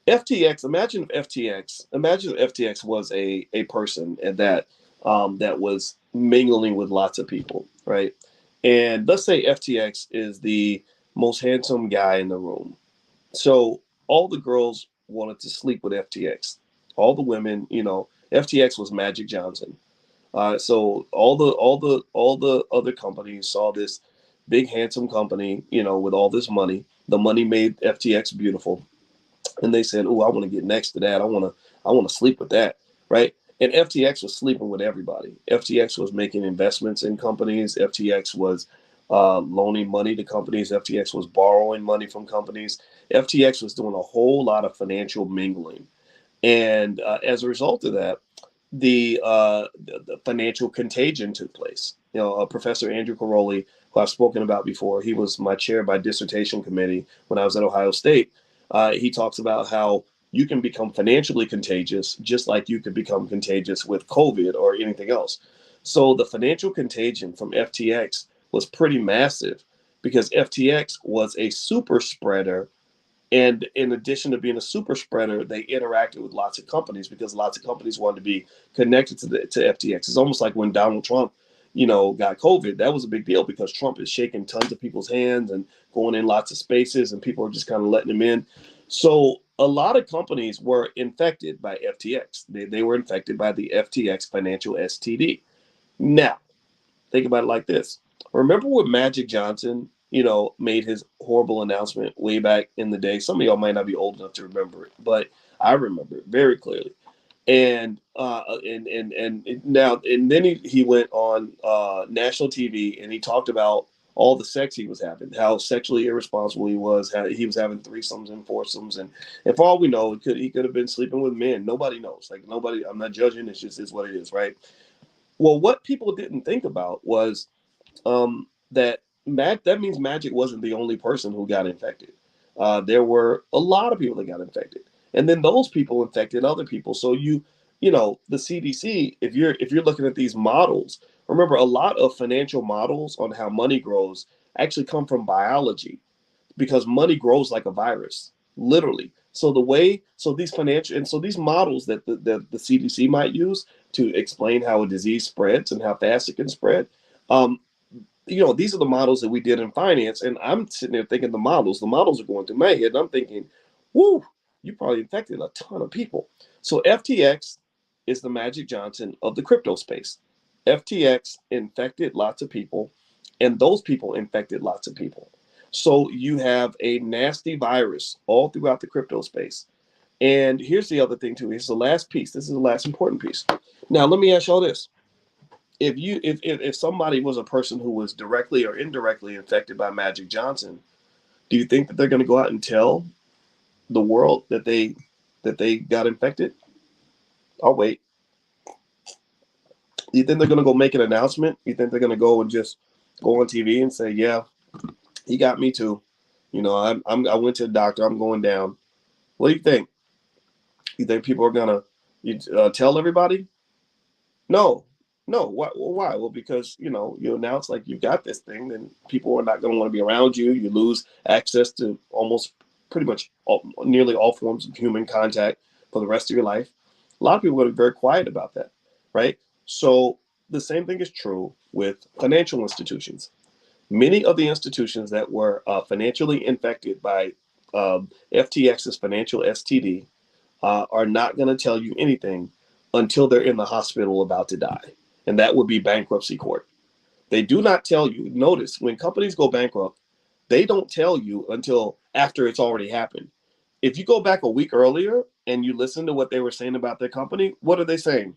FTX. Imagine if FTX was a person and that was mingling with lots of people, right? And let's say FTX is the most handsome guy in the room. So all the girls wanted to sleep with FTX. All the women, FTX was Magic Johnson. So all the other companies saw this big handsome company, with all this money. The money made FTX beautiful, and they said, "Oh, I want to get next to that. I want to sleep with that." Right? And FTX was sleeping with everybody. FTX was making investments in companies. FTX was loaning money to companies. FTX was borrowing money from companies. FTX was doing a whole lot of financial mingling. And as a result of that, the financial contagion took place. Professor Andrew Caroli, who I've spoken about before, he was my chair by dissertation committee when I was at Ohio State. He talks about how you can become financially contagious just like you could become contagious with COVID or anything else. So the financial contagion from FTX was pretty massive because FTX was a super spreader, and in addition to being a super spreader, they interacted with lots of companies because lots of companies wanted to be connected to FTX. It's almost like when Donald Trump, got COVID. That was a big deal because Trump is shaking tons of people's hands and going in lots of spaces, and people are just kind of letting him in. So a lot of companies were infected by FTX. They were infected by the FTX financial STD. Now, think about it like this. Remember when Magic Johnson, made his horrible announcement way back in the day? Some of y'all might not be old enough to remember it, but I remember it very clearly. And then he went on national TV and he talked about all the sex he was having, how sexually irresponsible he was, how he was having threesomes and foursomes, and for all we know, he could have been sleeping with men. Nobody knows. Like nobody. I'm not judging. It's just is what it is, right? Well, what people didn't think about was that means Magic wasn't the only person who got infected. There were a lot of people that got infected, and then those people infected other people. So the CDC, if you're looking at these models, remember a lot of financial models on how money grows actually come from biology because money grows like a virus, literally. So these models that the CDC might use to explain how a disease spreads and how fast it can spread. Um, these are the models that we did in finance, and I'm sitting there thinking the models are going through my head, and I'm thinking, whoo, you probably infected a ton of people. So FTX is the Magic Johnson of the crypto space. FTX infected lots of people, and those people infected lots of people. So you have a nasty virus all throughout the crypto space. And here's the other thing too. Here's the last piece. This is the last important piece. Now let me ask y'all this: if somebody was a person who was directly or indirectly infected by Magic Johnson, do you think that they're going to go out and tell the world that they got infected? I'll wait. You think they're going to go make an announcement? You think they're going to go and just go on TV and say, "Yeah, he got me too. I went to the doctor. I'm going down." What do you think? You think people are going to tell everybody? No, no. Why? Why? Well, because you announce like you got this thing, then people are not going to want to be around you. You lose access to almost pretty much nearly all forms of human contact for the rest of your life. A lot of people are going to be very quiet about that, right? So the same thing is true with financial institutions. Many of the institutions that were financially infected by FTX's financial STD are not going to tell you anything until they're in the hospital about to die. And that would be bankruptcy court. They do not tell you. Notice when companies go bankrupt, they don't tell you until after it's already happened. If you go back a week earlier and you listen to what they were saying about their company, what are they saying?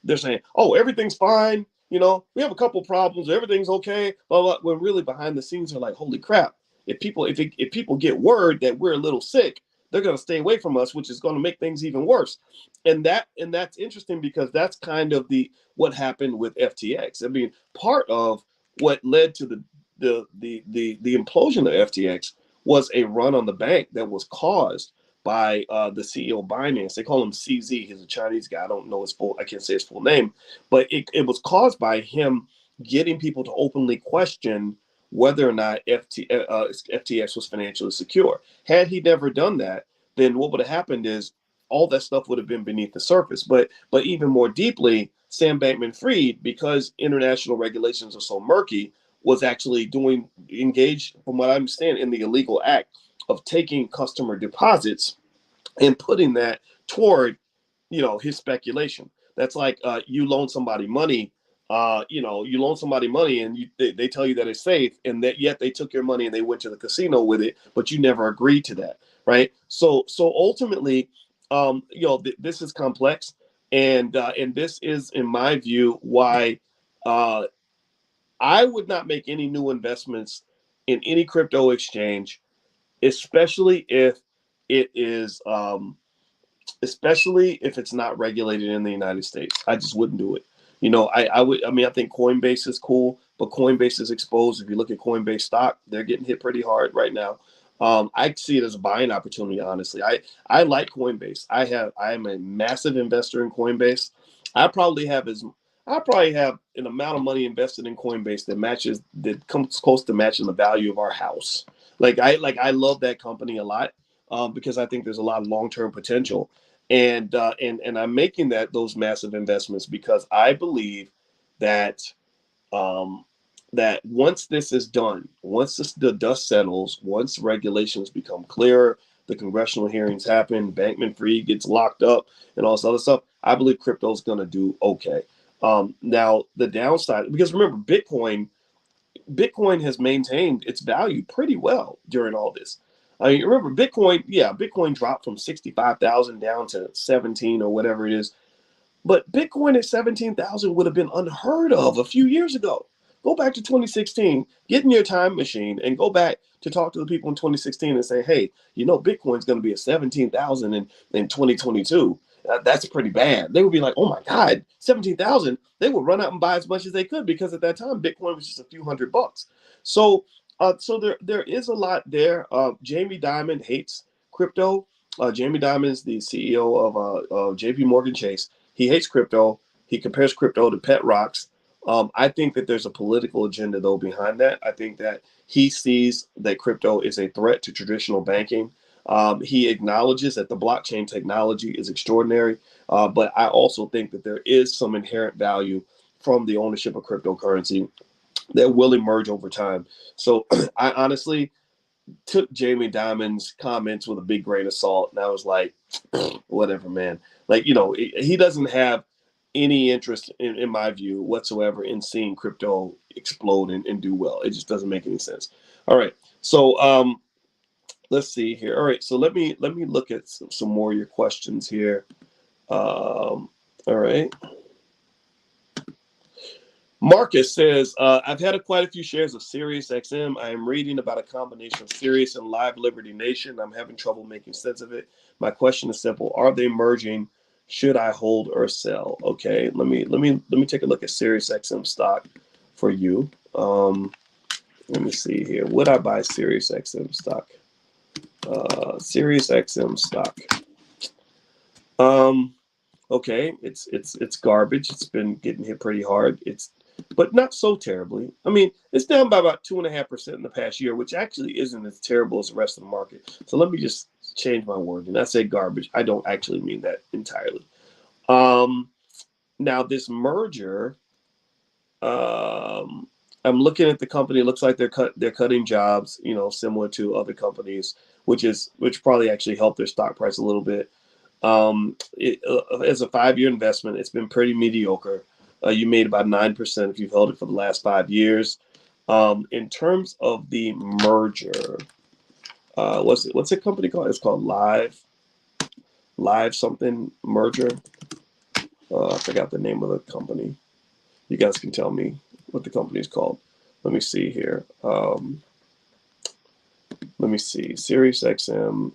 They're saying, "Oh, everything's fine. We have a couple problems. Everything's okay." Blah, blah. When really behind the scenes are like, "Holy crap! If people get word that we're a little sick, they're going to stay away from us, which is going to make things even worse." And that's interesting because that's kind of the what happened with FTX. I mean, part of what led to the implosion of FTX was a run on the bank that was caused by the CEO of Binance. They call him CZ. He's a Chinese guy. I don't know his full. I can't say his full name, but it was caused by him getting people to openly question whether or not FTX was financially secure. Had he never done that, then what would have happened is all that stuff would have been beneath the surface. But even more deeply, Sam Bankman-Fried, because international regulations are so murky, was actually engaged, from what I understand, in the illegal act of taking customer deposits and putting that toward, his speculation. That's like, you loan somebody money. You loan somebody money, and they tell you that it's safe, and that yet they took your money and they went to the casino with it, but you never agreed to that, right? So ultimately, this is complex, and this is, in my view, why uh, I would not make any new investments in any crypto exchange, especially if it is especially if it's not regulated in the United States. I just wouldn't do it. I think Coinbase is cool, but Coinbase is exposed. If you look at Coinbase stock, they're getting hit pretty hard right now. I see it as a buying opportunity, honestly. I like Coinbase. I am a massive investor in Coinbase. I probably have as I probably have an amount of money invested in Coinbase that comes close to matching the value of our house. I love that company a lot, because I think there's a lot of long-term potential, and I'm making those massive investments because I believe that um, that once this is done, once the dust settles, once regulations become clearer, the congressional hearings happen, Bankman-Fried gets locked up, and all this other stuff, I believe crypto is going to do okay. Now the downside, because remember, Bitcoin has maintained its value pretty well during all this. I mean, remember Bitcoin dropped from 65,000 down to 17 or whatever it is. But Bitcoin at 17,000 would have been unheard of a few years ago. Go back to 2016, get in your time machine and go back to talk to the people in 2016 and say, hey, Bitcoin's going to be at 17,000 in 2022. That's pretty bad. They would be like, oh my God, 17,000. They would run out and buy as much as they could, because at that time, Bitcoin was just a few $100. So there is a lot there. Jamie Dimon hates crypto. Jamie Dimon is the CEO of JP Morgan Chase. He hates crypto. He compares crypto to pet rocks. I think that there's a political agenda, though, behind that. I think that he sees that crypto is a threat to traditional banking. He acknowledges that the blockchain technology is extraordinary, but I also think that there is some inherent value from the ownership of cryptocurrency that will emerge over time. So I honestly took Jamie Dimon's comments with a big grain of salt, and I was like, whatever, man. He doesn't have any interest, in my view, whatsoever, in seeing crypto explode and do well. It just doesn't make any sense. All right, so let's see here. All right, so let me look at some more of your questions here. All right. Marcus says, I've had quite a few shares of Sirius XM. I am reading about a combination of Sirius and Live Liberty Nation. I'm having trouble making sense of it. My question is simple. Are they merging? Should I hold or sell? Okay, let me take a look at Sirius XM stock for you. Let me see here. Would I buy Sirius XM stock? Sirius XM stock. Okay, it's garbage. It's been getting hit pretty hard. But not so terribly. I mean, it's down by about 2.5% in the past year, which actually isn't as terrible as the rest of the market. So let me just change my word. And I say garbage, I don't actually mean that entirely. Now this merger, I'm looking at the company. It looks like they're cutting jobs, similar to other companies, which probably actually helped their stock price a little bit. As a 5-year investment, it's been pretty mediocre. You made about 9% if you've held it for the last 5 years. In terms of the merger, what's the company called? It's called Live something merger. I forgot the name of the company. You guys can tell me what the company is called. Let me see here. Let me see. Sirius XM.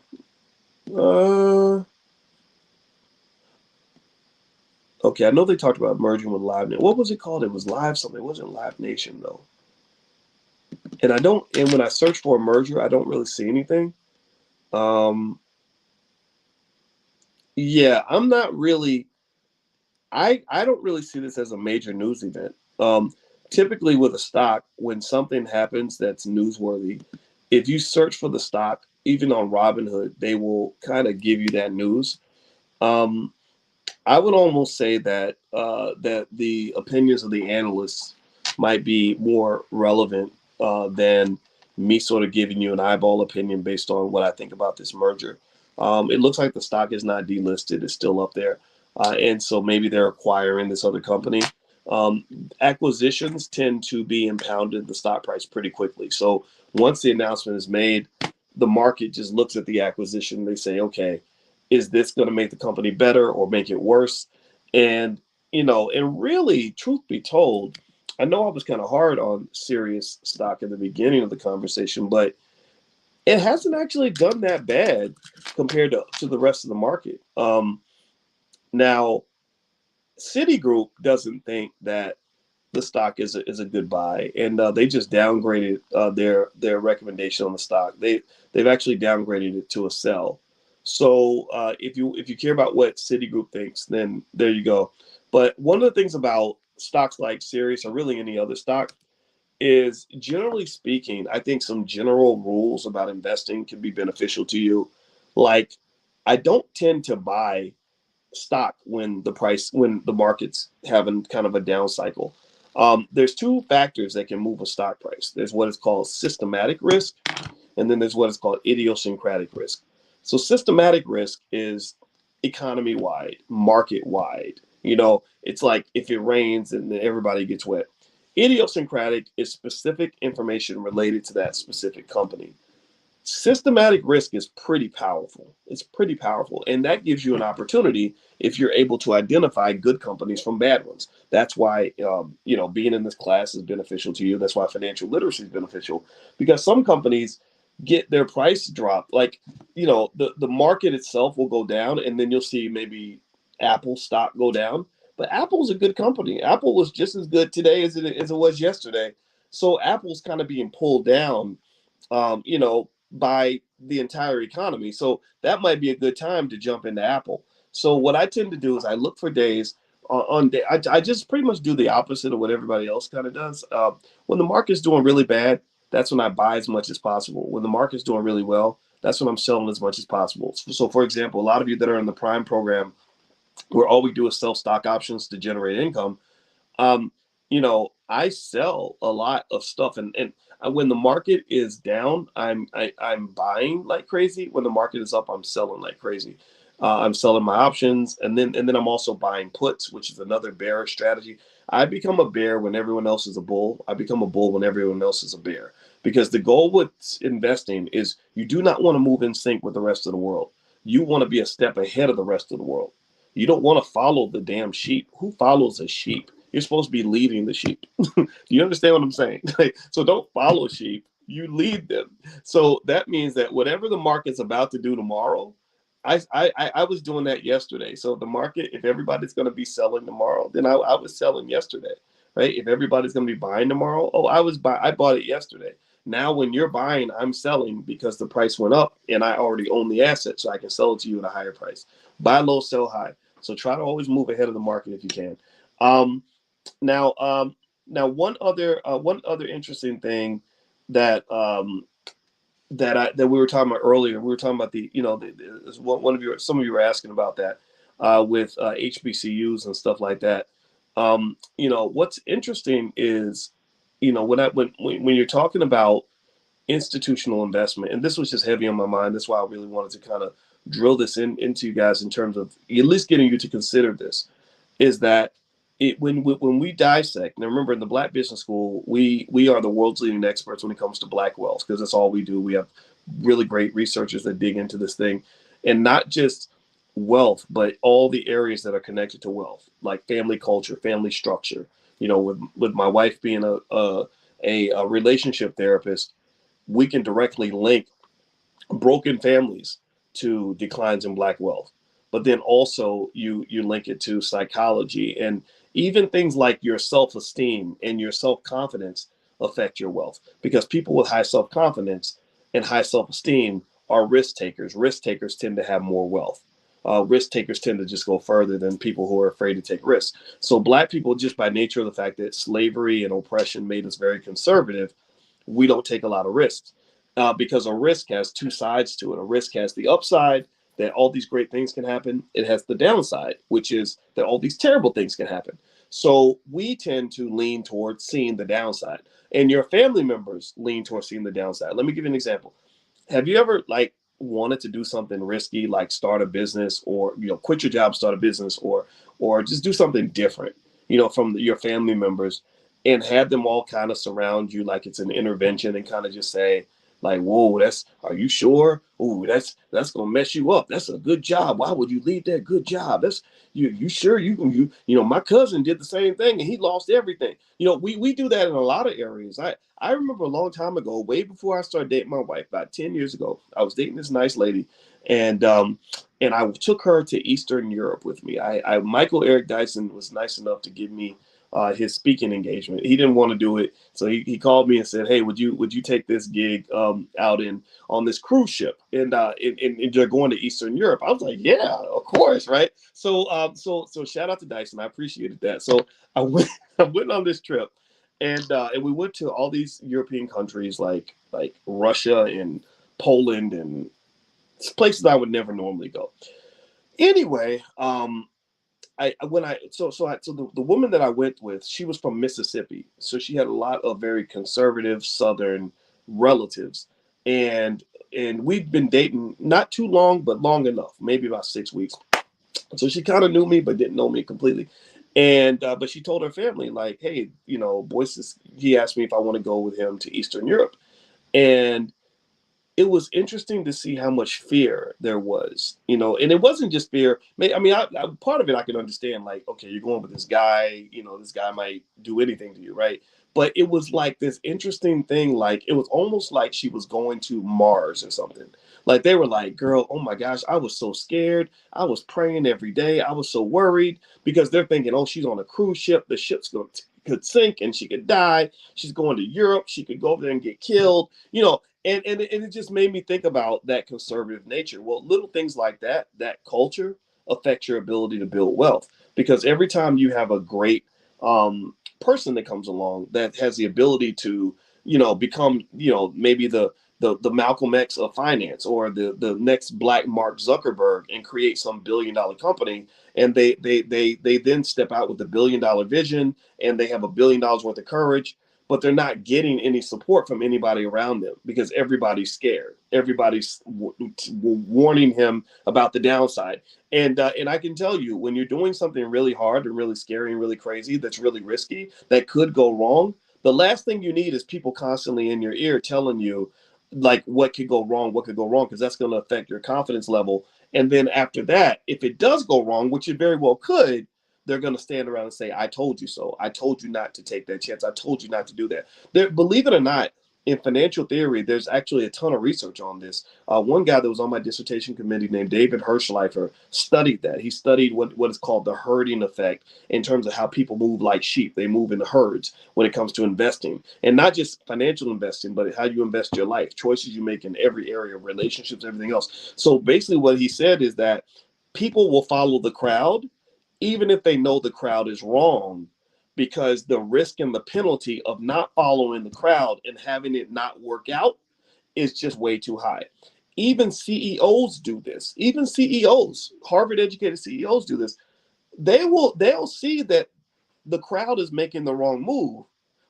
Okay, I know they talked about merging with Live Nation. What was it called? It was Live something. It wasn't Live Nation though. And when I search for a merger, I don't really see anything. Yeah, I'm not really. I don't really see this as a major news event. Typically with a stock, when something happens that's newsworthy, if you search for the stock even on Robinhood, they will kind of give you that news. Um, I would almost say that that the opinions of the analysts might be more relevant than me sort of giving you an eyeball opinion based on what I think about this merger. It looks like the stock is not delisted; it's still up there, and so maybe they're acquiring this other company. Um, Acquisitions tend to be impounded the stock price pretty quickly. So once the announcement is made, the market just looks at the acquisition. They say, okay, is this going to make the company better or make it worse? And and really, truth be told, I know I was kind of hard on Sirius stock in the beginning of the conversation, but it hasn't actually done that bad compared to the rest of the market. Now, Citigroup doesn't think that the stock is a good buy, and they just downgraded their recommendation on the stock. They've actually downgraded it to a sell. So if you care about what Citigroup thinks, then there you go. But one of the things about stocks like Sirius or really any other stock is, generally speaking, I think some general rules about investing can be beneficial to you. Like, I don't tend to buy stock when the market's having kind of a down cycle. There's two factors that can move a stock price. There's what is called systematic risk, and then there's what is called idiosyncratic risk. So systematic risk is economy wide, market wide. It's like if it rains and then everybody gets wet. Idiosyncratic is specific information related to that specific company. Systematic risk is pretty powerful. It's pretty powerful. And that gives you an opportunity if you're able to identify good companies from bad ones. That's why, being in this class is beneficial to you. That's why financial literacy is beneficial, because some companies get their price dropped. Like, the market itself will go down, and then you'll see maybe Apple stock go down. But Apple's a good company. Apple was just as good today as it was yesterday. So Apple's kind of being pulled down by the entire economy. So that might be a good time to jump into Apple. So what I tend to do is I look for days on day. I just pretty much do the opposite of what everybody else kind of does. When the market's doing really bad, that's when I buy as much as possible. When the market's doing really well, that's when I'm selling as much as possible. So for example, a lot of you that are in the Prime program, where all we do is sell stock options to generate income, um, I sell a lot of stuff, and when the market is down, I'm buying like crazy. When the market is up, I'm selling like crazy. I'm selling my options, and then I'm also buying puts, which is another bearish strategy. I become a bear when everyone else is a bull. I become a bull when everyone else is a bear, because the goal with investing is you do not want to move in sync with the rest of the world. You want to be a step ahead of the rest of the world. You don't want to follow the damn sheep. Who follows a sheep? You're supposed to be leading the sheep. Do you understand what I'm saying? So don't follow sheep. You lead them. So that means that whatever the market's about to do tomorrow, I was doing that yesterday. So the market, if everybody's going to be selling tomorrow, then I was selling yesterday, right? If everybody's going to be buying tomorrow, I bought it yesterday. Now when you're buying, I'm selling because the price went up and I already own the asset, so I can sell it to you at a higher price. Buy low, sell high. So try to always move ahead of the market if you can. Um, now, one other interesting thing that that we were talking about earlier. We were talking about some of you were asking about that with HBCUs and stuff like that. What's interesting is, when you're talking about institutional investment, and this was just heavy on my mind. That's why I really wanted to kind of drill this into you guys in terms of at least getting you to consider this. Is that when we dissect, and remember, in the Black Business School, we are the world's leading experts when it comes to Black wealth, because that's all we do. We have really great researchers that dig into this thing, and not just wealth, but all the areas that are connected to wealth, like family culture, family structure. With my wife being a relationship therapist, we can directly link broken families to declines in Black wealth. But then also you link it to psychology, and even things like your self-esteem and your self-confidence affect your wealth, because people with high self-confidence and high self-esteem are risk takers. Risk takers tend to have more wealth. Risk takers tend to just go further than people who are afraid to take risks. So Black people, just by nature of the fact that slavery and oppression made us very conservative, we don't take a lot of risks. because a risk has two sides to it. A risk has the upside that all these great things can happen. It has the downside, which is that all these terrible things can happen. So we tend to lean towards seeing the downside, and your family members lean towards seeing the downside. Let me give you an example. Have you ever like wanted to do something risky, like start a business, or quit your job, start a business, or just do something different, from your family members, and had them all kind of surround you like it's an intervention and kind of just say, like, whoa, are you sure? Ooh, that's gonna mess you up. That's a good job. Why would you leave that good job? That's you sure my cousin did the same thing and he lost everything. We do that in a lot of areas. I remember a long time ago, way before I started dating my wife, about 10 years ago, I was dating this nice lady, and I took her to Eastern Europe with me. Michael Eric Dyson was nice enough to give me his speaking engagement. He didn't want to do it, so he called me and said, "Hey, would you take this gig out on this cruise ship, and they're going to Eastern Europe?" I was like, "Yeah, of course, right?" So shout out to Dyson. I appreciated that. So I went I went on this trip, and we went to all these European countries like Russia and Poland and places I would never normally go. Anyway, I when I so the woman that I went with, she was from Mississippi, so she had a lot of very conservative Southern relatives, and we'd been dating not too long, but long enough, maybe about 6 weeks. So she kind of knew me, but didn't know me completely. And but she told her family, like, hey, Boyce he asked me if I want to go with him to Eastern Europe, and it was interesting to see how much fear there was, and it wasn't just fear. I mean, part of it I can understand, like, okay, you're going with this guy, this guy might do anything to you, right? But it was like this interesting thing, like it was almost like she was going to Mars or something. Like they were like, girl, oh my gosh, I was so scared. I was praying every day. I was so worried because they're thinking, oh, she's on a cruise ship. The ship's going to could sink and she could die. She's going to Europe. She could go over there and get killed. And it just made me think about that conservative nature. Well, little things like that culture affect your ability to build wealth, because every time you have a great person that comes along that has the ability to, become, maybe the Malcolm X of finance, or the next black Mark Zuckerberg, and create some billion-dollar company, and they then step out with a billion-dollar vision, and they have $1 billion worth of courage, but they're not getting any support from anybody around them because everybody's scared. Everybody's warning him about the downside. And I can tell you, when you're doing something really hard and really scary and really crazy, that's really risky, that could go wrong, the last thing you need is people constantly in your ear telling you, like, what could go wrong, because that's going to affect your confidence level. And then after that, if it does go wrong, which it very well could, they're going to stand around and say, I told you so. I told you not to take that chance. I told you not to do that. Believe it or not, in financial theory, there's actually a ton of research on this. One guy that was on my dissertation committee named David Hirschleifer studied that. He studied what is called the herding effect, in terms of how people move like sheep. They move in herds when it comes to investing, and not just financial investing, but how you invest your life, choices you make in every area of relationships, everything else. So basically what he said is that people will follow the crowd even if they know the crowd is wrong, because the risk and the penalty of not following the crowd and having it not work out is just way too high. Even CEOs do this. Even CEOs, Harvard educated CEOs do this. They'll see that the crowd is making the wrong move,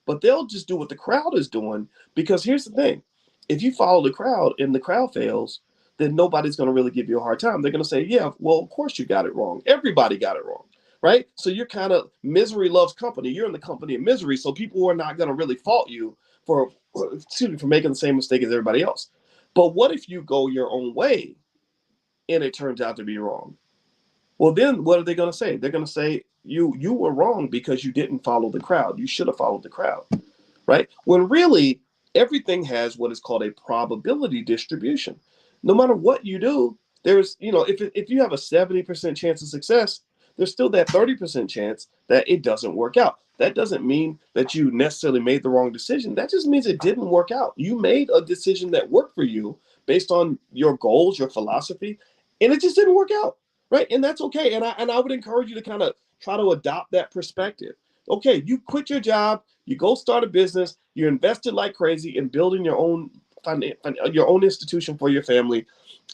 but they'll just do what the crowd is doing, because here's the thing. If you follow the crowd and the crowd fails, then nobody's going to really give you a hard time. They're going to say, yeah, well, of course you got it wrong. Everybody got it wrong, right? So you're kind of, misery loves company. You're in the company of misery. So people are not going to really fault you for, for making the same mistake as everybody else. But what if you go your own way and it turns out to be wrong? Well, then what are they going to say? They're going to say you were wrong because you didn't follow the crowd. You should have followed the crowd, right? When really everything has what is called a probability distribution. No matter what you do, there's, if you have a 70% chance of success, there's still that 30% chance that it doesn't work out. That doesn't mean that you necessarily made the wrong decision. That just means it didn't work out. You made a decision that worked for you based on your goals, your philosophy, and it just didn't work out, right? And that's okay. And I would encourage you to kind of try to adopt that perspective. Okay, you quit your job, you go start a business, you're invested like crazy in building your own your own institution for your family,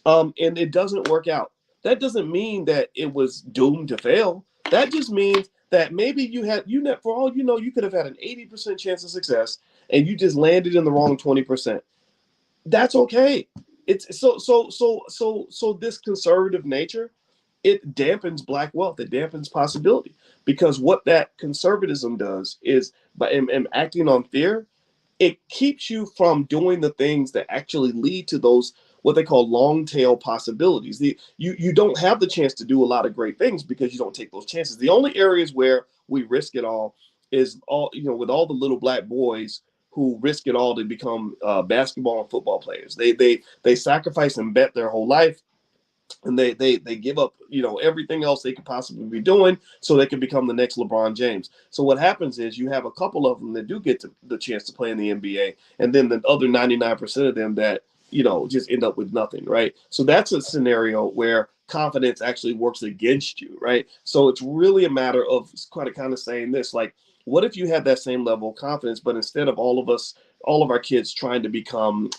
and it doesn't work out. That doesn't mean that it was doomed to fail. That just means that maybe for all you know, you could have had an 80% chance of success, and you just landed in the wrong 20%. That's okay. It's so this conservative nature, it dampens black wealth. It dampens possibility, because what that conservatism does is, by and acting on fear, it keeps you from doing the things that actually lead to those, what they call long tail possibilities. You don't have the chance to do a lot of great things because you don't take those chances. The only areas where we risk it all is, all with all the little black boys who risk it all to become basketball and football players. They sacrifice and bet their whole life, and they give up everything else they could possibly be doing so they can become the next LeBron James. So what happens is, you have a couple of them that do get the chance to play in the NBA, and then the other 99% of them that just end up with nothing, right? So that's a scenario where confidence actually works against you, right? So it's really a matter of kind of saying this, like, what if you had that same level of confidence, but instead of all of our kids trying to become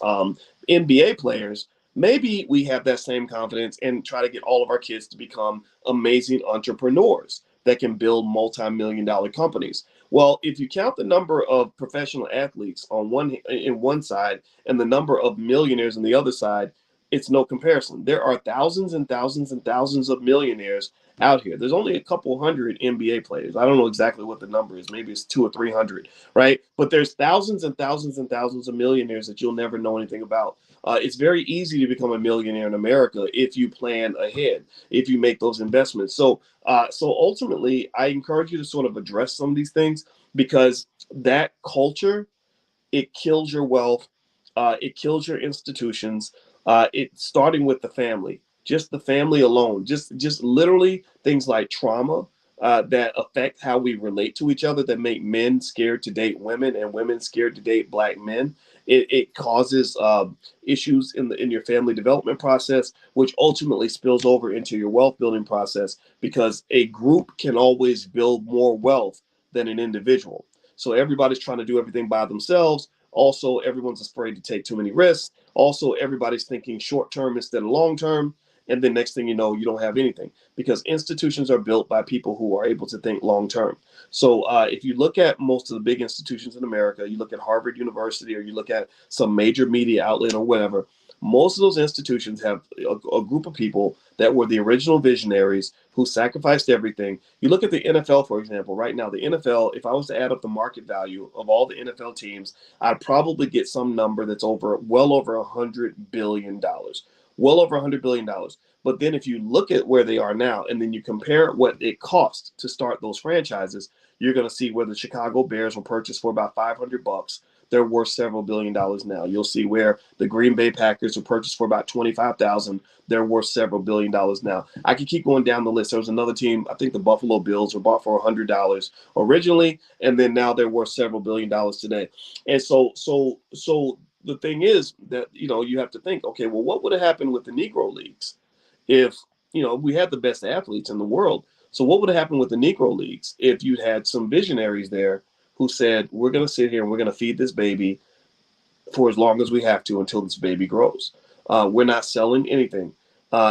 NBA players, maybe we have that same confidence and try to get all of our kids to become amazing entrepreneurs that can build multi-million-dollar companies. Well, if you count the number of professional athletes on one side and the number of millionaires on the other side, it's no comparison. There are thousands and thousands and thousands of millionaires out here. There's only a couple hundred NBA players. I don't know exactly what the number is. Maybe it's 200 or 300, right? But there's thousands and thousands and thousands of millionaires that you'll never know anything about. It's very easy to become a millionaire in America if you plan ahead, if you make those investments. So ultimately, I encourage you to sort of address some of these things, because that culture, it kills your wealth, it kills your institutions. It starting with the family, just the family alone, just literally things like trauma that affect how we relate to each other, that make men scared to date women and women scared to date black men. It causes issues in your family development process, which ultimately spills over into your wealth building process, because a group can always build more wealth than an individual. So everybody's trying to do everything by themselves. Also, everyone's afraid to take too many risks. Also, everybody's thinking short term instead of long term. And then next thing you know, you don't have anything, because institutions are built by people who are able to think long term. So if you look at most of the big institutions in America, you look at Harvard University, or you look at some major media outlet or whatever, most of those institutions have a group of people that were the original visionaries who sacrificed everything. You look at the NFL, for example, right now, the NFL, if I was to add up the market value of all the NFL teams, I'd probably get some number that's well over $100 billion, well over $100 billion. But then if you look at where they are now, and then you compare what it cost to start those franchises, you're going to see where the Chicago Bears were purchased for about $500. They're worth several $1 billions now. You'll see where the Green Bay Packers were purchased for about 25,000. They're worth several $1 billions now. I could keep going down the list. There was another team, I think the Buffalo Bills, were bought for $100 originally, and then now they're worth several $1 billions today. And so the thing is that you have to think, okay, well, what would have happened with the Negro Leagues if we had the best athletes in the world? So what would have happened with the Negro Leagues if you'd had some visionaries there who said, we're going to sit here and we're going to feed this baby for as long as we have to until this baby grows. We're not selling anything.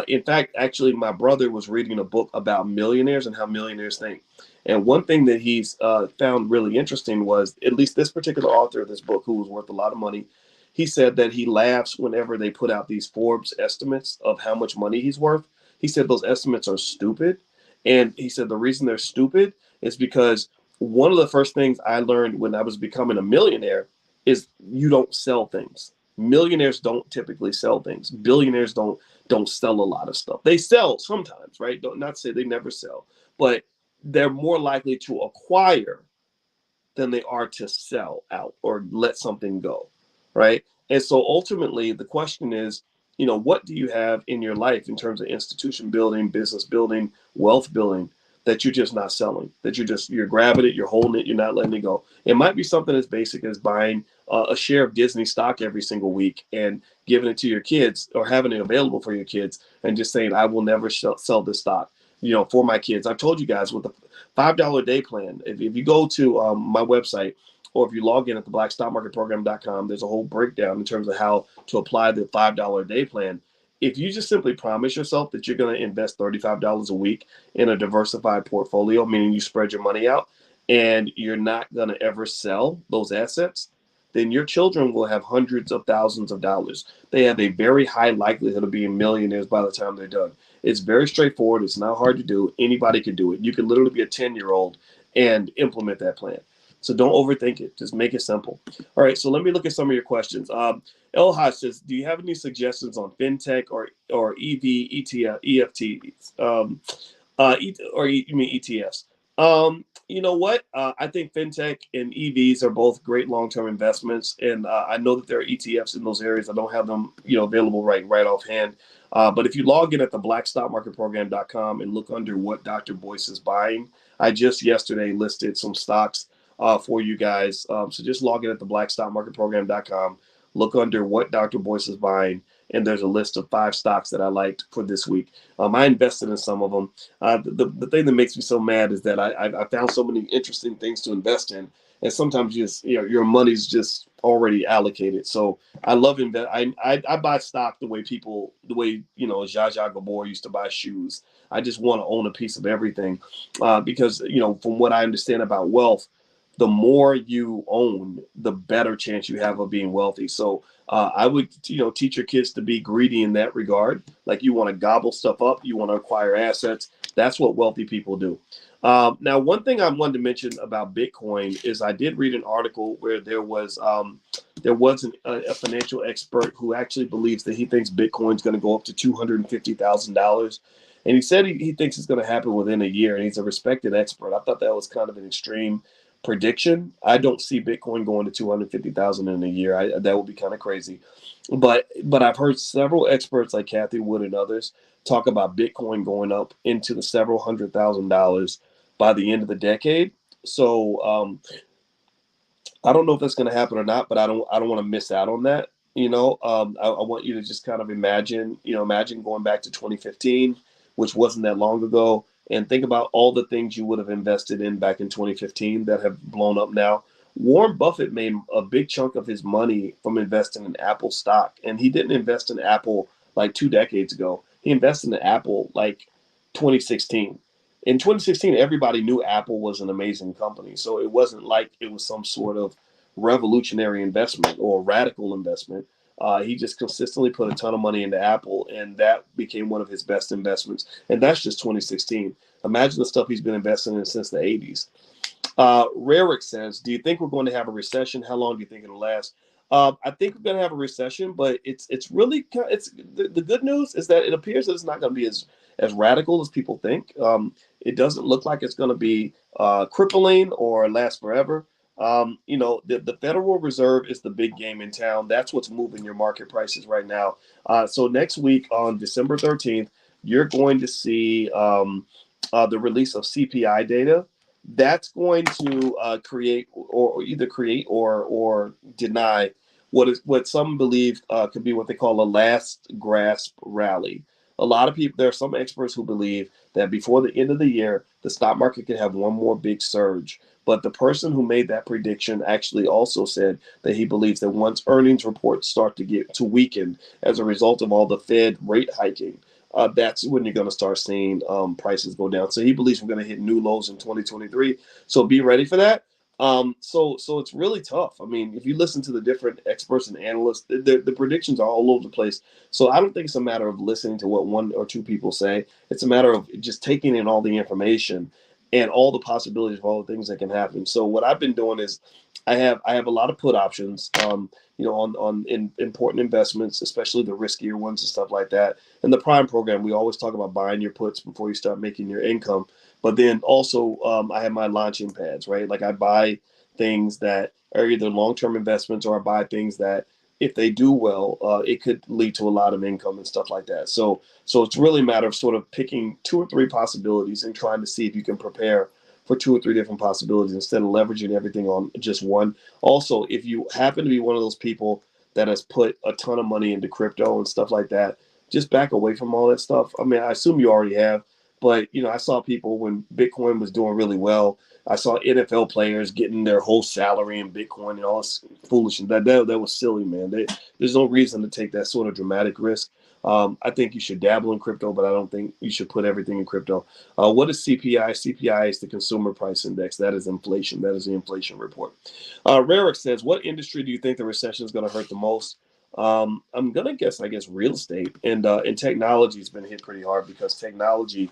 In fact, actually, my brother was reading a book about millionaires and how millionaires think. And one thing that he's found really interesting was, at least this particular author of this book, who was worth a lot of money, he said that he laughs whenever they put out these Forbes estimates of how much money he's worth. He said those estimates are stupid. And he said the reason they're stupid is because one of the first things I learned when I was becoming a millionaire is you don't sell things. Millionaires don't typically sell things. Billionaires don't sell a lot of stuff. They sell sometimes, right? Don't not say they never sell, but they're more likely to acquire than they are to sell out or let something go, right? And so ultimately, the question is, what do you have in your life in terms of institution building, business building, wealth building, that you're just not selling, that you're grabbing it, you're holding it, you're not letting it go? It might be something as basic as buying a share of Disney stock every single week and giving it to your kids, or having it available for your kids, and just saying, I will never sell this stock, for my kids. I've told you guys, with the $5 a day plan, if you go to my website, or if you log in at the blackstockmarketprogram.com, there's a whole breakdown in terms of how to apply the $5 a day plan. If you just simply promise yourself that you're going to invest $35 a week in a diversified portfolio, meaning you spread your money out, and you're not going to ever sell those assets, then your children will have hundreds of thousands of dollars. They have a very high likelihood of being millionaires by the time they're done. It's very straightforward. It's not hard to do. Anybody can do it. You can literally be a 10-year-old and implement that plan. So don't overthink it. Just make it simple. All right. So let me look at some of your questions. El Hodge says, do you have any suggestions on fintech or EV, ETF, EFTs? Or you mean ETFs? You know what? I think fintech and EVs are both great long-term investments, and I know that there are ETFs in those areas. I don't have them, available right offhand. But if you log in at the blackstockmarketprogram.com and look under what Dr. Boyce is buying, I just yesterday listed some stocks for you guys. So just log in at the blackstockmarketprogram.com, look under what Dr. Boyce is buying, and there's a list of 5 stocks that I liked for this week. I invested in some of them. The thing that makes me so mad is that I found so many interesting things to invest in, and sometimes your money's just already allocated. So I love invest. I buy stock the way Zsa Zsa Gabor used to buy shoes. I just want to own a piece of everything, because from what I understand about wealth, the more you own, the better chance you have of being wealthy. So I would, teach your kids to be greedy in that regard. Like, you want to gobble stuff up, you want to acquire assets. That's what wealthy people do. Now, one thing I wanted to mention about Bitcoin is I did read an article where there was a financial expert who actually believes that he thinks Bitcoin's going to go up to $250,000. And he said he thinks it's going to happen within a year, and he's a respected expert. I thought that was kind of an extreme prediction. I don't see Bitcoin going to 250,000 in a year. That would be kind of crazy. But I've heard several experts like Kathy Wood and others talk about Bitcoin going up into the several $100,000 by the end of the decade. So I don't know if that's going to happen or not, but I don't want to miss out on that. I want you to just kind of imagine going back to 2015, which wasn't that long ago, and think about all the things you would have invested in back in 2015 that have blown up now. Warren Buffett made a big chunk of his money from investing in Apple stock, and he didn't invest in Apple like 2 decades ago. He invested in Apple like 2016. In 2016, everybody knew Apple was an amazing company, so it wasn't like it was some sort of revolutionary investment or radical investment. He just consistently put a ton of money into Apple, and that became one of his best investments. And that's just 2016. Imagine the stuff he's been investing in since the 80s. Rarick says, do you think we're going to have a recession? How long do you think it'll last? I think we're going to have a recession, but it's really the good news is that it appears that it's not going to be as radical as people think. It doesn't look like it's going to be crippling or last forever. The Federal Reserve is the big game in town. That's what's moving your market prices right now. So next week on December 13th, you're going to see the release of CPI data. That's going to create or deny what some believe could be what they call a last grasp rally. A lot of people, there are some experts who believe that before the end of the year, the stock market could have one more big surge. But the person who made that prediction actually also said that he believes that once earnings reports start to get to weaken as a result of all the Fed rate hiking, that's when you're going to start seeing prices go down. So he believes we're going to hit new lows in 2023. So be ready for that. So it's really tough. I mean, if you listen to the different experts and analysts, the predictions are all over the place. So I don't think it's a matter of listening to what 1 or 2 people say. It's a matter of just taking in all the information and all the possibilities of all the things that can happen. So what I've been doing is I have a lot of put options, in important investments, especially the riskier ones and stuff like that. In the Prime program, we always talk about buying your puts before you start making your income. But then also I have my launching pads, right? Like, I buy things that are either long-term investments, or I buy things that if they do well, it could lead to a lot of income and stuff like that. So it's really a matter of sort of picking 2 or 3 possibilities and trying to see if you can prepare for 2 or 3 different possibilities instead of leveraging everything on just one. Also, if you happen to be one of those people that has put a ton of money into crypto and stuff like that, just back away from all that stuff. I mean, I assume you already have, But I saw people when Bitcoin was doing really well. I saw NFL players getting their whole salary in Bitcoin and all this foolishness. That was silly, man. There's no reason to take that sort of dramatic risk. I think you should dabble in crypto, but I don't think you should put everything in crypto. What is CPI? CPI is the Consumer Price Index. That is inflation. That is the inflation report. Rarick says, what industry do you think the recession is going to hurt the most? I'm going to guess, real estate and technology has been hit pretty hard because technology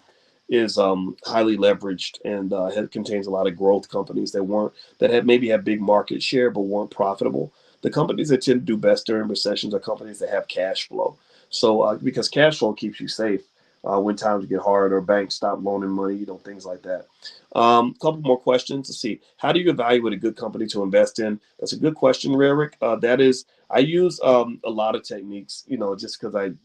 is highly leveraged and contains a lot of growth companies that maybe have big market share but weren't profitable. The companies that tend to do best during recessions are companies that have cash flow. So because cash flow keeps you safe when times get hard or banks stop loaning money, things like that. Couple more questions to see. How do you evaluate a good company to invest in? That's a good question, Rarick. I use a lot of techniques, just because I've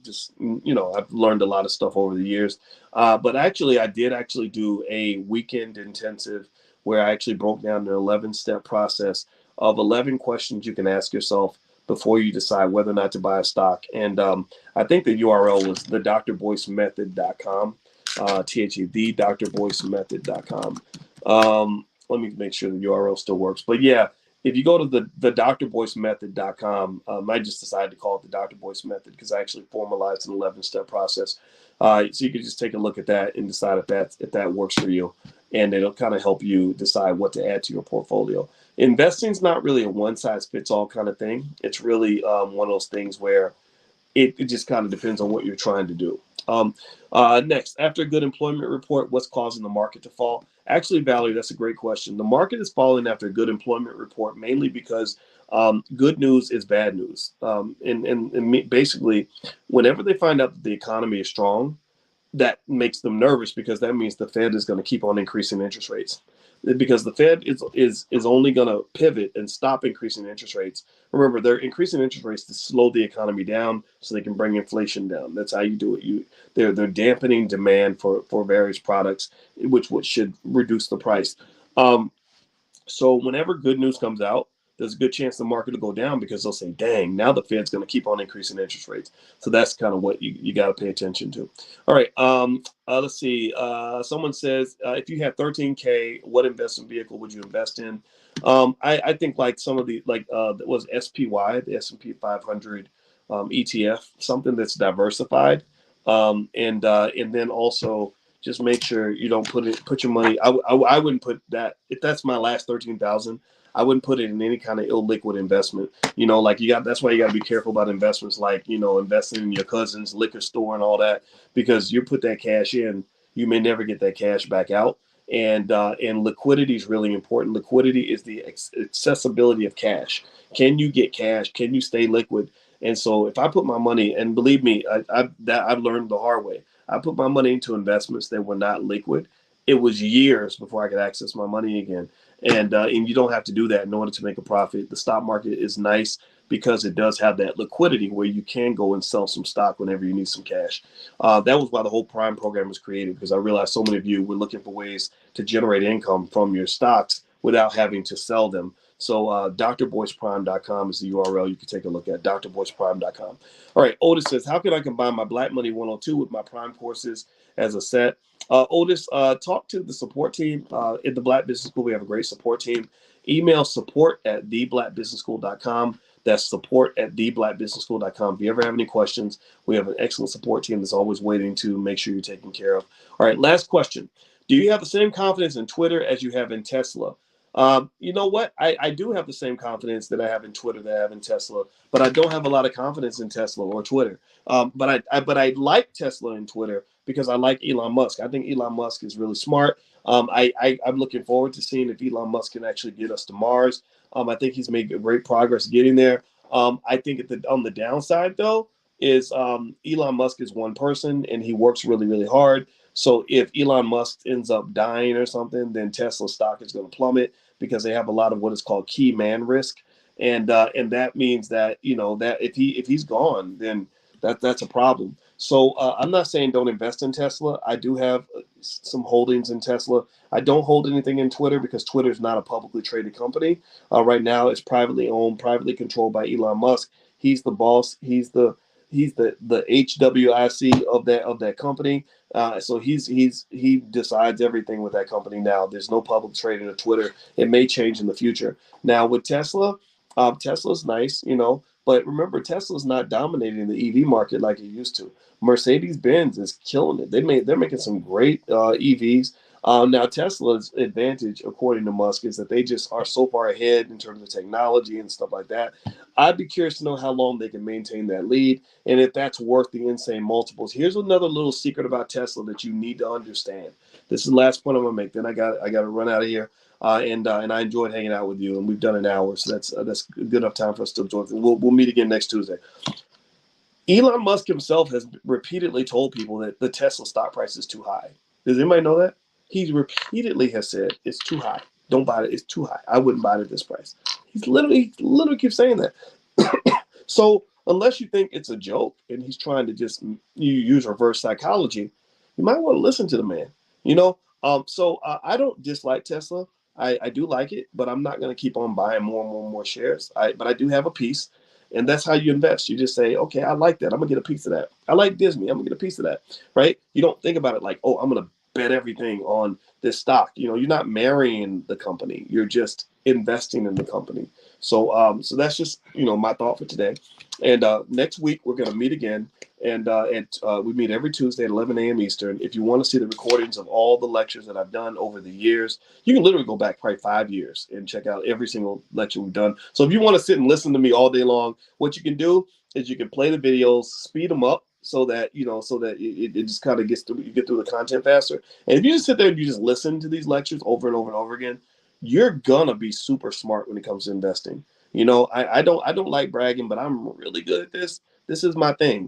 learned a lot of stuff over the years. But actually, I did actually do a weekend intensive where I actually broke down an 11-step process of 11 questions you can ask yourself before you decide whether or not to buy a stock. And I think the URL was thedrboycemethod.com, the drboycemethod.com. Let me make sure the URL still works. But yeah, if you go to the drboycemethod.com, I just decided to call it the Dr. Boyce Method because I actually formalized an 11-step process. So you can just take a look at that and decide if that works for you. And it'll kind of help you decide what to add to your portfolio. Investing is not really a one-size-fits-all kind of thing. It's really one of those things where it just kind of depends on what you're trying to do. Next, after a good employment report, what's causing the market to fall? Actually, Valerie, that's a great question. The market is falling after a good employment report mainly because good news is bad news. And basically, whenever they find out that the economy is strong, that makes them nervous because that means the Fed is going to keep on increasing interest rates. Because the Fed is only going to pivot and stop increasing interest rates. Remember, they're increasing interest rates to slow the economy down so they can bring inflation down. That's how you do it. They're dampening demand for various products, which should reduce the price. So whenever good news comes out, there's a good chance the market will go down because they'll say, dang, now the Fed's going to keep on increasing interest rates. So that's kind of what you got to pay attention to. All right. Let's see. Someone says, if you had 13K, what investment vehicle would you invest in? I think like some of the, was SPY, the S&P 500 ETF, something that's diversified. And then also, just make sure you don't put your money. I wouldn't put that if that's my last 13,000. I wouldn't put it in any kind of illiquid investment. That's why you got to be careful about investments like investing in your cousin's liquor store and all that, because you put that cash in, you may never get that cash back out. And liquidity is really important. Liquidity is the accessibility of cash. Can you get cash? Can you stay liquid? And so if I put my money, and believe me, I've learned the hard way. I put my money into investments that were not liquid. It was years before I could access my money again. And you don't have to do that in order to make a profit. The stock market is nice because it does have that liquidity where you can go and sell some stock whenever you need some cash. That was why the whole Prime program was created, because I realized so many of you were looking for ways to generate income from your stocks without having to sell them. So drboyceprime.com is the URL you can take a look at, drboyceprime.com. All right, Otis says, how can I combine my Black Money 102 with my Prime courses as a set? Otis, talk to the support team at the Black Business School. We have a great support team. Email support@theblackbusinessschool.com. That's support@theblackbusinessschool.com. If you ever have any questions, we have an excellent support team that's always waiting to make sure you're taken care of. All right, last question. Do you have the same confidence in Twitter as you have in Tesla? You know what? I do have the same confidence that I have in Twitter that I have in Tesla, but I don't have a lot of confidence in Tesla or Twitter. But I like Tesla and Twitter because I like Elon Musk. I think Elon Musk is really smart. I'm looking forward to seeing if Elon Musk can actually get us to Mars. I think he's made great progress getting there. I think on the downside, though, is Elon Musk is one person and he works really, really hard. So if Elon Musk ends up dying or something, then Tesla stock is going to plummet because they have a lot of what is called key man risk. And that means that, that if he's gone, then that's a problem. So I'm not saying don't invest in Tesla. I do have some holdings in Tesla. I don't hold anything in Twitter because Twitter is not a publicly traded company. Right now, it's privately owned, privately controlled by Elon Musk. He's the boss. He's the HWIC of that company. So he decides everything with that company now. There's no public trading of Twitter. It may change in the future. Now with Tesla, Tesla's nice, but remember Tesla's not dominating the EV market like it used to. Mercedes Benz is killing it. They're making some great EVs. Now Tesla's advantage, according to Musk, is that they just are so far ahead in terms of technology and stuff like that. I'd be curious to know how long they can maintain that lead and if that's worth the insane multiples. Here's another little secret about Tesla that you need to understand. This is the last point I'm gonna make. Then I got to run out of here. And I enjoyed hanging out with you, and we've done an hour, so that's good enough time for us to absorb. We'll meet again next Tuesday. Elon Musk himself has repeatedly told people that the Tesla stock price is too high. Does anybody know that? He repeatedly has said it's too high. Don't buy it. It's too high. I wouldn't buy it at this price. He literally keeps saying that. So unless you think it's a joke and he's trying to just you use reverse psychology, you might want to listen to the man. So I don't dislike Tesla. I do like it, but I'm not going to keep on buying more and more and more shares. But I do have a piece, and that's how you invest. You just say, okay, I like that. I'm gonna get a piece of that. I like Disney. I'm gonna get a piece of that. Right? You don't think about it like, oh, I'm gonna bet everything on this stock. You're not marrying the company. You're just investing in the company. So that's just my thought for today. And next week we're gonna meet again. And we meet every Tuesday at 11 a.m. Eastern. If you want to see the recordings of all the lectures that I've done over the years, you can literally go back probably 5 years and check out every single lecture we've done. So if you want to sit and listen to me all day long, what you can do is you can play the videos, speed them up so that it just kind of you get through the content faster. And if you just sit there and you just listen to these lectures over and over and over again, you're gonna be super smart when it comes to investing. I don't like bragging, but I'm really good at this. This is my thing.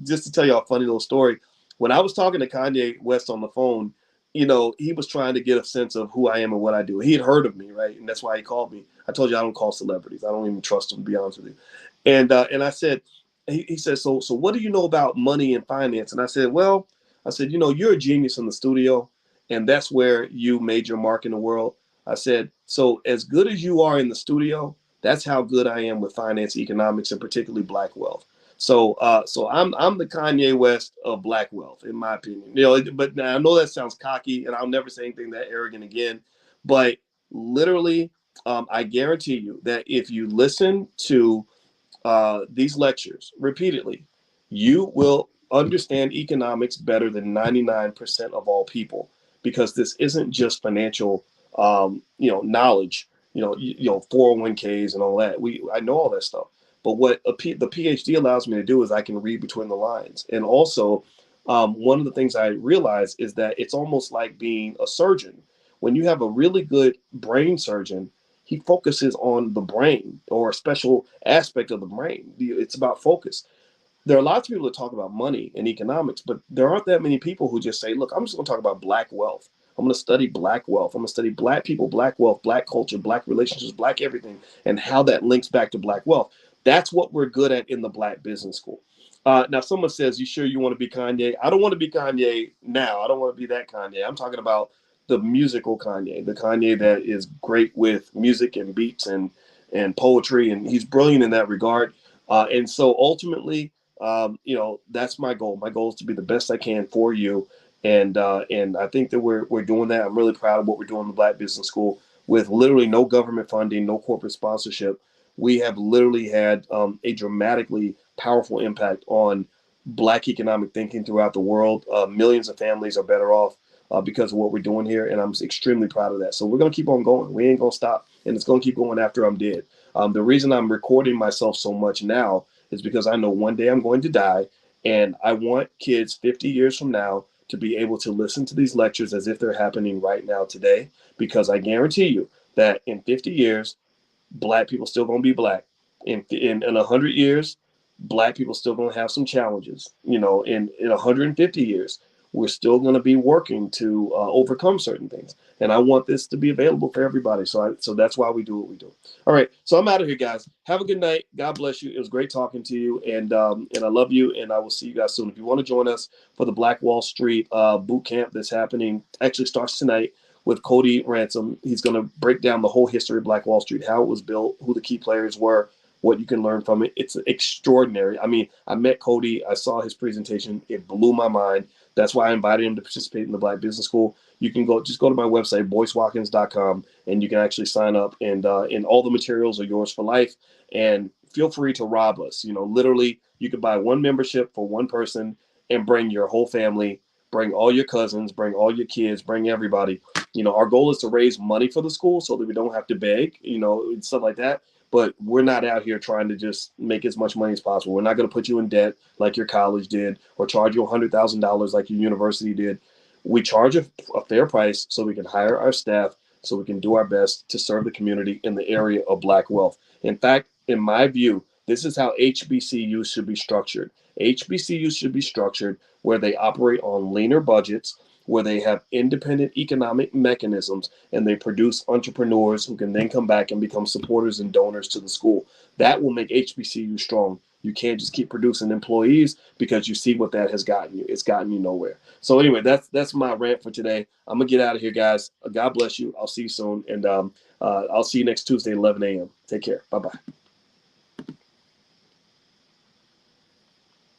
Just to tell you a funny little story, when I was talking to Kanye West on the phone, he was trying to get a sense of who I am and what I do. He had heard of me, right? And that's why he called me. I told you I don't call celebrities. I don't even trust them, to be honest with you. And I said, he said, so what do you know about money and finance? And I said, well, you're a genius in the studio, and that's where you made your mark in the world. I said, so as good as you are in the studio, that's how good I am with finance, economics, and particularly black wealth. So I'm the Kanye West of black wealth, in my opinion. But I know that sounds cocky, and I'll never say anything that arrogant again. But literally, I guarantee you that if you listen to these lectures repeatedly, you will understand economics better than 99% of all people, because this isn't just financial, knowledge. 401ks and all that. I know all that stuff. But what the PhD allows me to do is I can read between the lines. And also, one of the things I realize is that it's almost like being a surgeon. When you have a really good brain surgeon, he focuses on the brain or a special aspect of the brain. It's about focus. There are lots of people that talk about money and economics, but there aren't that many people who just say, look, I'm just going to talk about black wealth. I'm going to study black wealth. I'm going to study black people, black wealth, black culture, black relationships, black everything, and how that links back to black wealth. That's what we're good at in the Black Business School. Now, someone says, you sure you want to be Kanye? I don't want to be Kanye now. I don't want to be that Kanye. I'm talking about the musical Kanye, the Kanye that is great with music and beats and poetry, and he's brilliant in that regard. And so ultimately, that's my goal. My goal is to be the best I can for you, and I think that we're doing that. I'm really proud of what we're doing in the Black Business School with literally no government funding, no corporate sponsorship. We have literally had a dramatically powerful impact on Black economic thinking throughout the world. Millions of families are better off because of what we're doing here, and I'm extremely proud of that. So we're going to keep on going. We ain't going to stop, and it's going to keep going after I'm dead. The reason I'm recording myself so much now is because I know one day I'm going to die, and I want kids 50 years from now to be able to listen to these lectures as if they're happening right now today, because I guarantee you that in 50 years, Black people still going to be Black. In 100 years, Black people still going to have some challenges. In 150 years, we're still going to be working to overcome certain things. And I want this to be available for everybody. So that's why we do what we do. All right. So I'm out of here, guys. Have a good night. God bless you. It was great talking to you. And I love you. And I will see you guys soon. If you want to join us for the Black Wall Street boot camp that's happening, actually starts tonight with Cody Ransom. He's going to break down the whole history of Black Wall Street, how it was built, who the key players were, what you can learn from it. It's extraordinary. I mean, I met Cody. I saw his presentation. It blew my mind. That's why I invited him to participate in the Black Business School. You can go to my website, boycewatkins.com, and you can actually sign up, and all the materials are yours for life. And feel free to rob us. Literally, you could buy one membership for one person and bring your whole family, bring all your cousins, bring all your kids, bring everybody. Our goal is to raise money for the school so that we don't have to beg, and stuff like that. But we're not out here trying to just make as much money as possible. We're not going to put you in debt like your college did, or charge you $100,000 like your university did. We charge a fair price so we can hire our staff, so we can do our best to serve the community in the area of Black wealth. In fact, in my view, this is how HBCUs should be structured. HBCUs should be structured where they operate on leaner budgets, where they have independent economic mechanisms, and they produce entrepreneurs who can then come back and become supporters and donors to the school. That will make HBCU strong. You can't just keep producing employees, because you see what that has gotten you. It's gotten you nowhere. So anyway, that's my rant for today. I'm gonna get out of here, guys. God bless you. I'll see you soon, and I'll see you next Tuesday, 11 a.m. Take care. Bye bye.